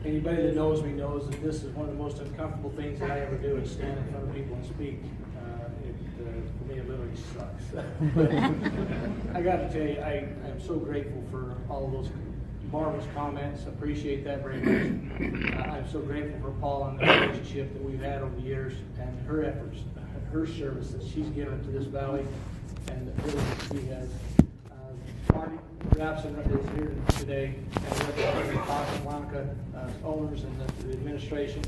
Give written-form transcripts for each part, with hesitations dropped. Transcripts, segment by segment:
Anybody that knows me knows that this is one of the most uncomfortable things that I ever do is stand in front of people and speak. For me, it literally sucks. I got to tell you, I'm so grateful for all of those marvelous comments. Appreciate that very much. I'm so grateful for Paul and the relationship that we've had over the years and her efforts, her service that she's given to this valley and the privilege that she has. Marty Rapson is here today, and representing Casablanca owners and the administration.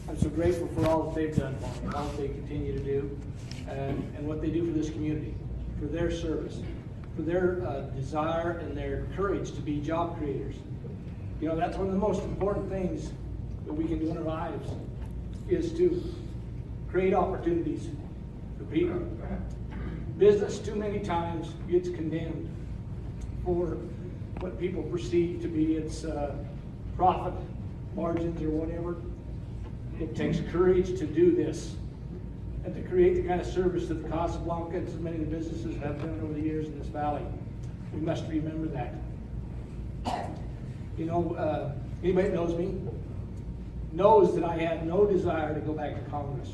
I'm so grateful for all that they've done for me, all that they continue to do, and what they do for this community, for their service, for their desire and their courage to be job creators. You know, that's one of the most important things that we can do in our lives, is to create opportunities for people. Business too many times gets condemned for what people perceive to be its profit margins or whatever. It takes courage to do this and to create the kind of service that the Casablanca and so many of the businesses have done over the years in this valley. We must remember that. You know, anybody that knows me knows that I had no desire to go back to Congress,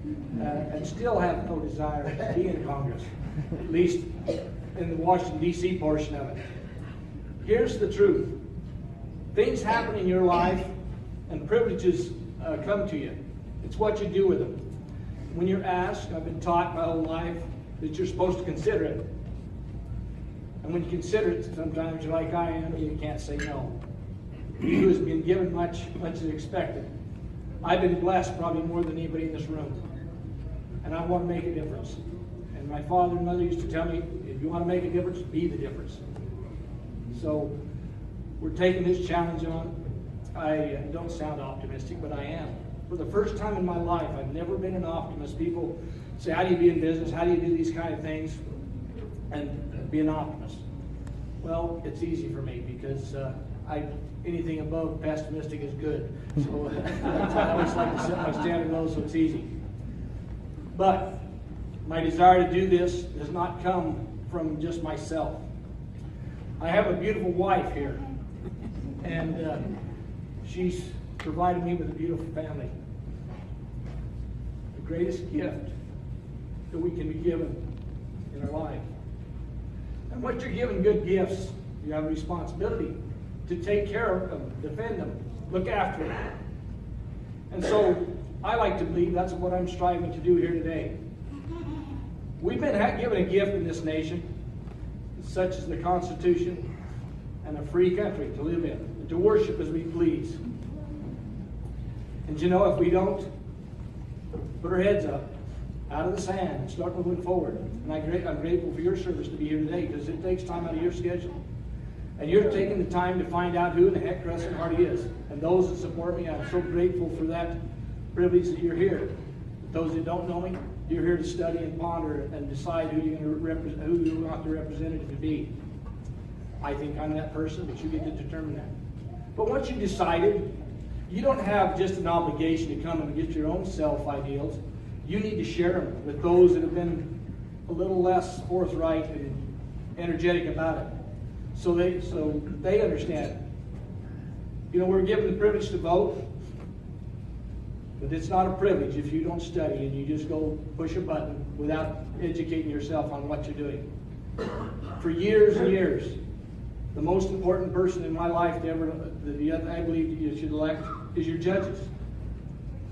and still have no desire to be in Congress, at least in the Washington, D.C. portion of it. Here's the truth. Things happen in your life and privileges come to you. It's what you do with them. When you're asked, I've been taught my whole life that you're supposed to consider it. And when you consider it, sometimes you're like I am, you can't say no. He who has been given much is expected. I've been blessed probably more than anybody in this room. And I want to make a difference. And my father and mother used to tell me, if you want to make a difference, be the difference. So we're taking this challenge on. I don't sound optimistic, but I am. For the first time in my life, I've never been an optimist. People say, how do you be in business? How do you do these kind of things? And be an optimist. Well, it's easy for me because anything above pessimistic is good. So I always like to set my standard low so it's easy. But my desire to do this does not come from just myself. I have a beautiful wife here, and she's provided me with a beautiful family. The greatest gift that we can be given in our life. And once you're given good gifts, you have a responsibility to take care of them, defend them, look after them. And so I like to believe that's what I'm striving to do here today. We've been given a gift in this nation, such as the Constitution and a free country to live in, and to worship as we please. And you know, if we don't put our heads up out of the sand and start moving forward, and I'm grateful for your service to be here today, because it takes time out of your schedule. And you're taking the time to find out who in the heck Crescent Hardy is. And those that support me, I'm so grateful for that privilege that you're here. Those that don't know me, you're here to study and ponder and decide who you're going to represent, who you want the representative to be. I think I'm that person, but you get to determine that. But once you've decided, you don't have just an obligation to come and get your own self-ideals. You need to share them with those that have been a little less forthright and energetic about it, so they understand. You know, we're given the privilege to vote, but it's not a privilege if you don't study and you just go push a button without educating yourself on what you're doing. For years and years, the most important person in my life that I believe you should elect is your judges.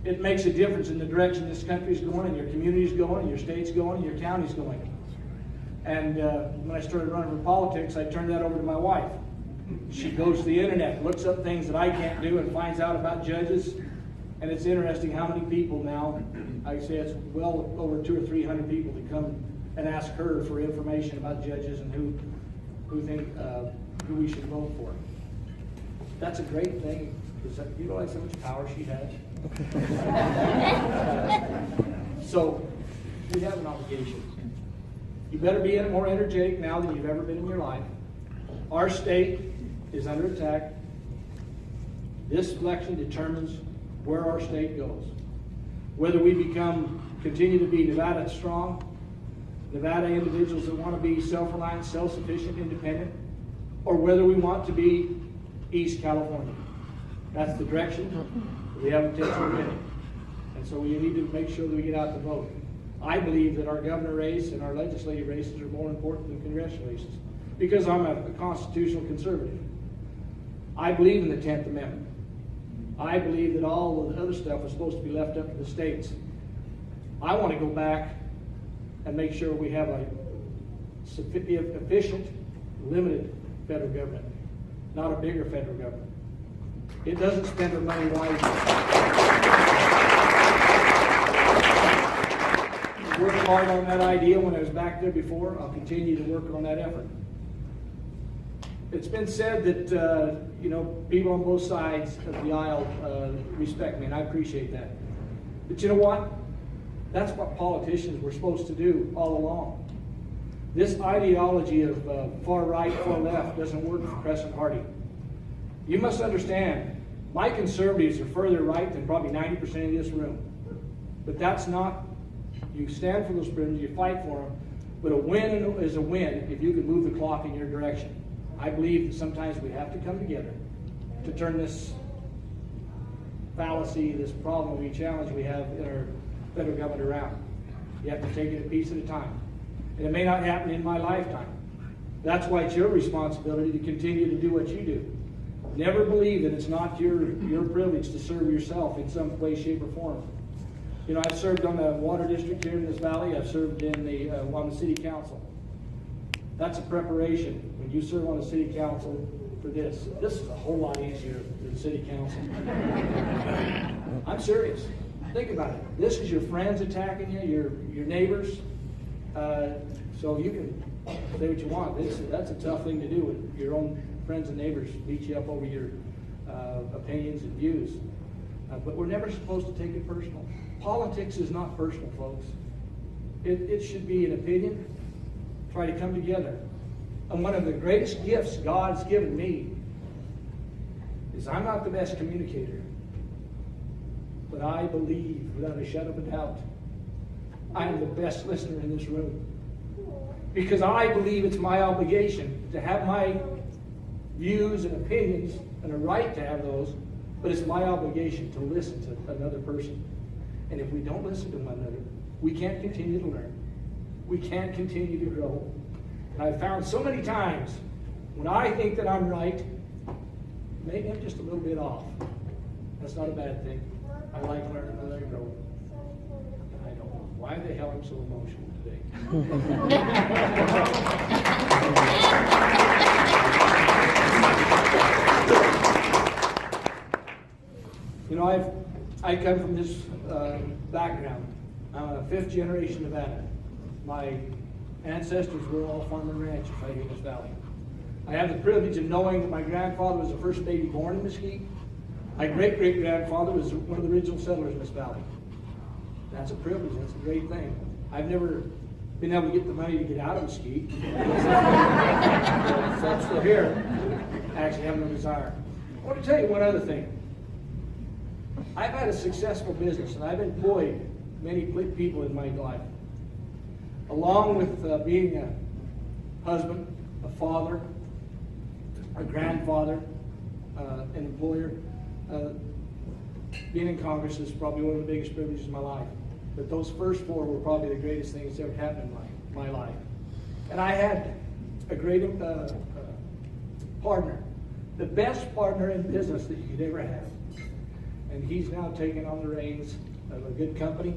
It makes a difference in the direction this country's going, and your community's going, and your state's going, and your county's going. And when I started running for politics, I turned that over to my wife. She goes to the internet, looks up things that I can't do, and finds out about judges. And it's interesting how many people now, I say it's well over 200 or 300 people that come and ask her for information about judges and who we should vote for. That's a great thing. You realize how much power she has? So we have an obligation. You better be more energetic now than you've ever been in your life. Our state is under attack. This election determines where our state goes. Whether we continue to be Nevada strong, Nevada individuals that want to be self-reliant, self-sufficient, independent, or whether we want to be East California. That's the direction we have potential to win. And so we need to make sure that we get out to vote. I believe that our governor race and our legislative races are more important than congressional races because I'm a constitutional conservative. I believe in the 10th Amendment. I believe that all of the other stuff is supposed to be left up to the states. I want to go back and make sure we have a efficient, limited federal government, not a bigger federal government. It doesn't spend our money wisely. I worked hard on that idea when I was back there before. I'll continue to work on that effort. It's been said that people on both sides of the aisle respect me, and I appreciate that. But you know what? That's what politicians were supposed to do all along. This ideology of far right, far left doesn't work for Crescent Hardy. You must understand, my conservatives are further right than probably 90% of this room. But that's not, you stand for those principles, you fight for them, but a win is a win if you can move the clock in your direction. I believe that sometimes we have to come together to turn this fallacy, this problem, challenge we have in our federal government around. You have to take it a piece at a time. And it may not happen in my lifetime. That's why it's your responsibility to continue to do what you do. Never believe that it's not your privilege to serve yourself in some way, shape, or form. You know, I've served on the water district here in this valley. I've served on the city council. That's a preparation. When you serve on the city council for this is a whole lot easier than city council. I'm serious. Think about it. This is your friends attacking you, your neighbors. So you can say what you want. That's a tough thing to do with your own friends and neighbors beat you up over your opinions and views. But we're never supposed to take it personal. Politics is not personal, folks. It should be an opinion. Try to come together. And one of the greatest gifts God's given me is I'm not the best communicator, but I believe without a shadow of a doubt I am the best listener in this room. Because I believe it's my obligation to have my views and opinions and a right to have those, but it's my obligation to listen to another person. And if we don't listen to one another, we can't continue to learn. We can't continue to grow. And I've found so many times when I think that I'm right, maybe I'm just a little bit off. That's not a bad thing. I like learning as I grow. I don't know why the hell I'm so emotional today. You know, I come from this background. I'm a fifth generation Nevada. My ancestors were all farm and ranchers right here in this valley. I have the privilege of knowing that my grandfather was the first baby born in Mesquite. My great-great-grandfather was one of the original settlers in this valley. That's a privilege. That's a great thing. I've never been able to get the money to get out of Mesquite. So I'm still here. I actually have no desire. I want to tell you one other thing. I've had a successful business, and I've employed many people in my life. Along with being a husband, a father, a grandfather, an employer, being in Congress is probably one of the biggest privileges of my life. But those first four were probably the greatest things that ever happened in my life. And I had a great partner, the best partner in business that you could ever have. And he's now taken on the reins of a good company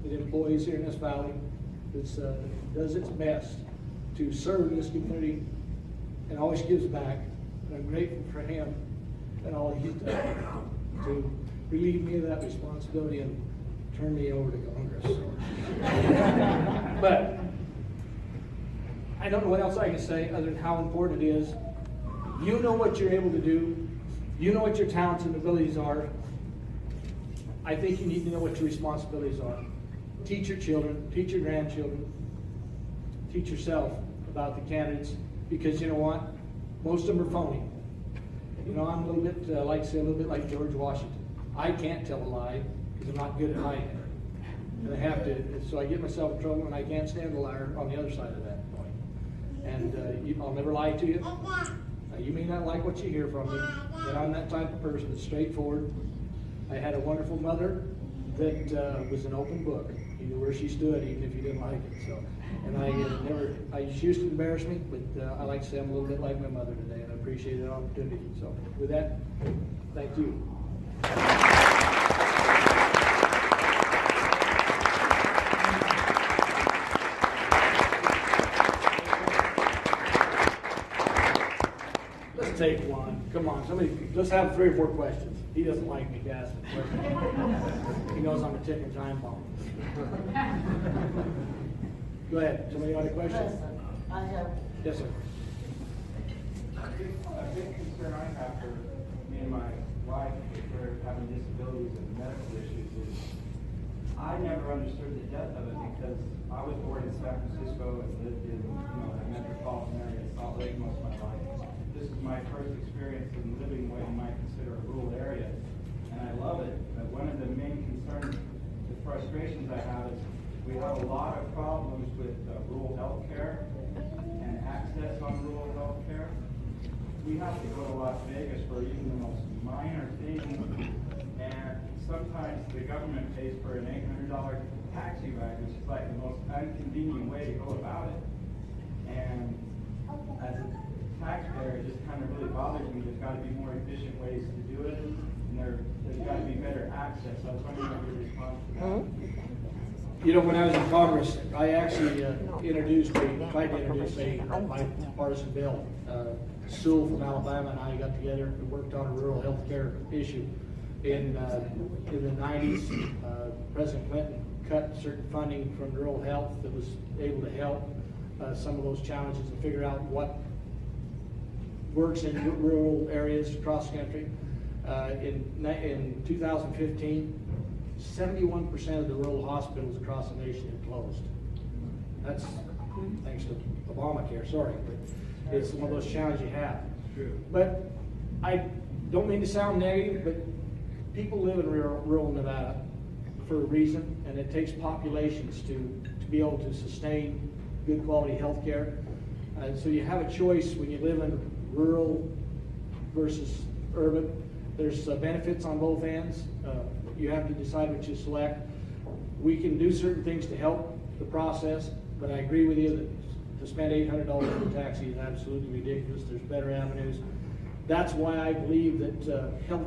that employs here in this valley that does its best to serve this community and always gives back. And I'm grateful for him and all he's done to relieve me of that responsibility and turn me over to Congress. But I don't know what else I can say other than how important it is. You know what you're able to do. You know what your talents and abilities are. I think you need to know what your responsibilities are. Teach your children, teach your grandchildren, teach yourself about the candidates, because you know what? Most of them are phony. You know, I'm a little bit, a little bit like George Washington. I can't tell a lie because I'm not good at hiding it. And I have to, so I get myself in trouble, and I can't stand a liar on the other side of that point. And I'll never lie to you. You may not like what you hear from me, that I'm that type of person that's straightforward. I had a wonderful mother that was an open book. You knew where she stood, even if you didn't like it. So, and she used to embarrass me, but I like to say I'm a little bit like my mother today, and I appreciate that opportunity. So, with that, thank you. Let's take one. Come on, somebody. Let's have 3 or 4 questions. He doesn't like me asking questions. He knows I'm a ticking time bomb. Go ahead. Somebody got a question? I have. Yes, sir. A big concern I have for me and my wife for having disabilities and medical issues is I never understood the depth of it because I was born in San Francisco and lived in the metropolitan area of Salt Lake most of my life. This is my first experience in living what you might consider a rural area, and I love it. But one of the main concerns, the frustrations I have is we have a lot of problems with rural health care and access on rural health care. We have to go to Las Vegas for even the most minor things, and sometimes the government pays for an $800 taxi ride, which is like the most inconvenient way to go about it. And as a taxpayer, it just kind of really bothers me. There's got to be more efficient ways to do it, and there's got to be better access. I was wondering what your response to that. You know, when I was in Congress, I actually tried to introduce a bipartisan bill. Sewell from Alabama and I got together and worked on a rural health care issue. In the 90s, President Clinton cut certain funding from rural health that was able to help some of those challenges and figure out what works in rural areas across the country. In 2015, 71% of the rural hospitals across the nation had closed. That's thanks to Obamacare, sorry, but it's one of those challenges you have. But I don't mean to sound negative, but people live in rural Nevada for a reason, and it takes populations to be able to sustain good quality health care. So you have a choice when you live in rural versus urban. There's benefits on both ends. You have to decide what you select. We can do certain things to help the process, but I agree with you that to spend $800 on a taxi is absolutely ridiculous. There's better avenues. That's why I believe that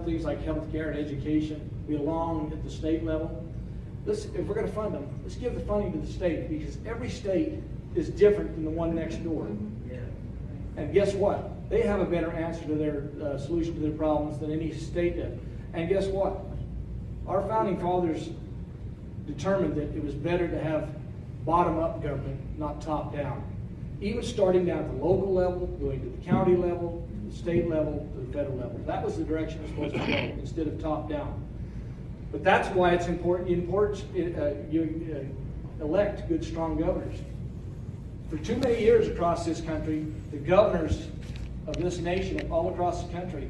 things like health care and education belong at the state level. If we're going to fund them, let's give the funding to the state, because every state is different than the one next door. And guess what? They have a better answer to their solution to their problems than any state did. And guess what? Our founding fathers determined that it was better to have bottom-up government, not top-down. Even starting down at the local level, going to the county level, the state level, to the federal level. That was the direction we're supposed to go, instead of top-down. But that's why it's important you elect good, strong governors. For too many years across this country, the governors of this nation, all across the country,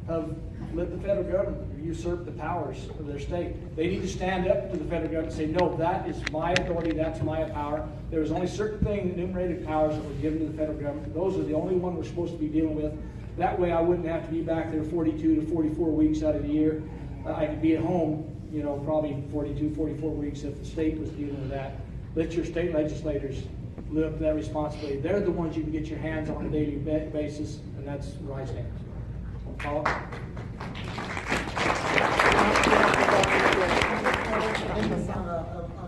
have let the federal government usurp the powers of their state. They need to stand up to the federal government and say, no, that is my authority, that's my power. There's only certain things, enumerated powers that were given to the federal government. Those are the only ones we're supposed to be dealing with. That way I wouldn't have to be back there 42 to 44 weeks out of the year. I could be at home, probably 42, 44 weeks if the state was dealing with that. Let your state legislators live up to that responsibility. They're the ones you can get your hands on a daily basis, and that's where I stand. Paul? On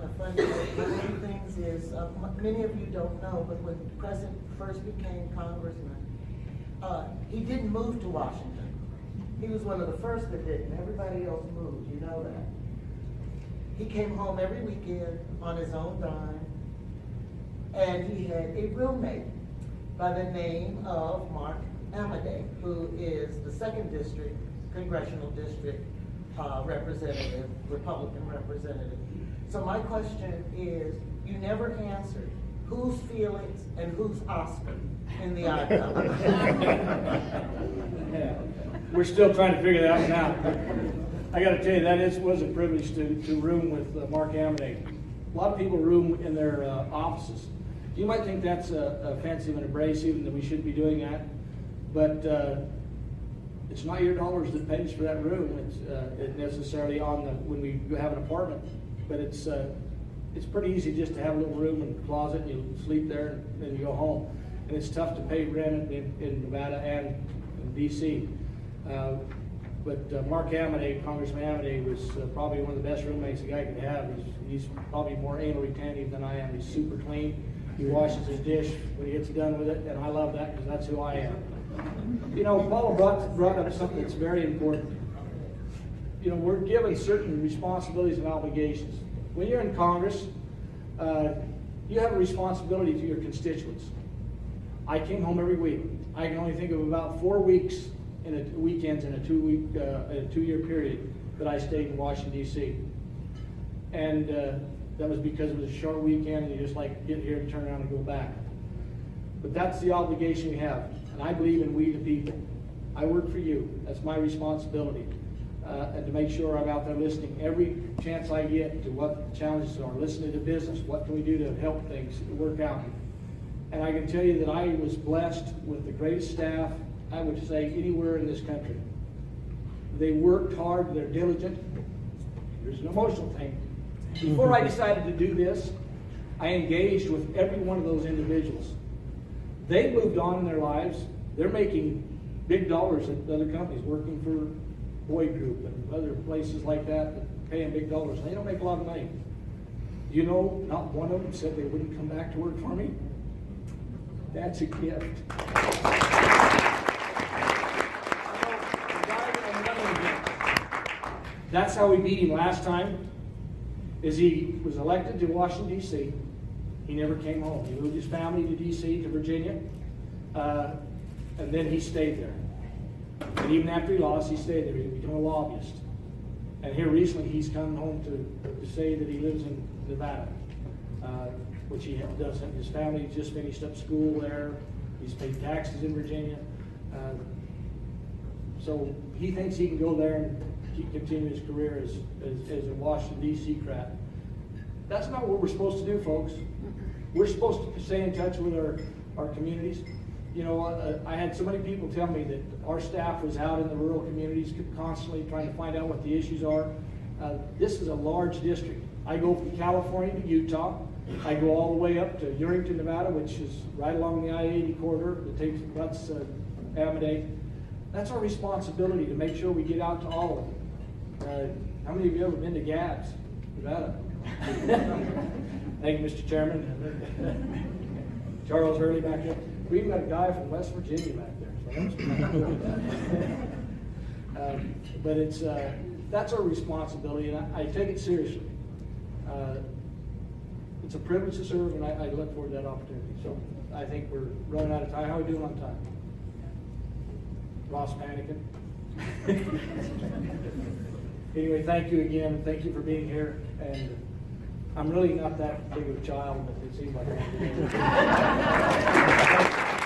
a funny note, one of the things is, many of you don't know, but when the president first became congressman, he didn't move to Washington. He was one of the first that didn't. Everybody else moved, you know that. He came home every weekend on his own dime, and he had a roommate by the name of Mark Amadei, who is the 2nd District, Congressional District representative, Republican representative. So my question is, you never answered whose Felix and whose Oscar in the outcome. Yeah. We're still trying to figure that one out. I got to tell you, was a privilege to room with Mark Amadei. A lot of people room in their offices. You might think that's offensive and abrasive and that we shouldn't be doing that, but It's not your dollars that pays for that room. It's necessarily on the, when we have an apartment, but it's pretty easy just to have a little room and closet, and you sleep there, and then you go home. And it's tough to pay rent in Nevada and in DC. But Mark Amadei, Congressman Amadei, was probably one of the best roommates a guy could have. He's probably more anal retentive than I am. He's super clean. He washes his dish when he gets done with it, and I love that because that's who I am. You know, Paula brought up something that's very important. You know, we're given certain responsibilities and obligations. When you're in Congress, you have a responsibility to your constituents. I came home every week. I can only think of about 4 weeks in weekends in a 2-year period that I stayed in Washington, D.C. And that was because it was a short weekend, and you just like get here and turn around and go back. But that's the obligation we have, and I believe in we the people. I work for you. That's my responsibility, and to make sure I'm out there listening every chance I get to what the challenges are. Listening to business. What can we do to help things work out? And I can tell you that I was blessed with the greatest staff, I would say, anywhere in this country. They worked hard, they're diligent. Here's an emotional thing. Before I decided to do this, I engaged with every one of those individuals. They moved on in their lives. They're making big dollars at other companies, working for Boy Group and other places like that, paying big dollars. They don't make a lot of money. You know, not one of them said they wouldn't come back to work for me. That's a gift. That's how we beat him last time, is he was elected to Washington, D.C. He never came home. He moved his family to D.C., to Virginia, and then he stayed there. And even after he lost, he stayed there. He became a lobbyist. And here recently, he's come home to say that he lives in Nevada, which he doesn't. His family just finished up school there. He's paid taxes in Virginia. So he thinks he can go there and continue his career as a Washington, D.C. crat. That's not what we're supposed to do, folks. We're supposed to stay in touch with our communities. You know, I had so many people tell me that our staff was out in the rural communities constantly trying to find out what the issues are. This is a large district. I go from California to Utah. I go all the way up to Urrington, Nevada, which is right along the I-80 corridor that cuts Amadei. That's our responsibility to make sure we get out to all of them. How many of you have ever been to Gads, Nevada? Thank you, Mr. Chairman. Charles Hurley back there. We even got a guy from West Virginia back there. So but that's our responsibility, and I take it seriously. It's a privilege to serve, and I look forward to that opportunity. So I think we're running out of time. How are we doing on time? Ross panicking. Anyway, thank you again. Thank you for being here. And I'm really not that big of a child, but it seems like I am.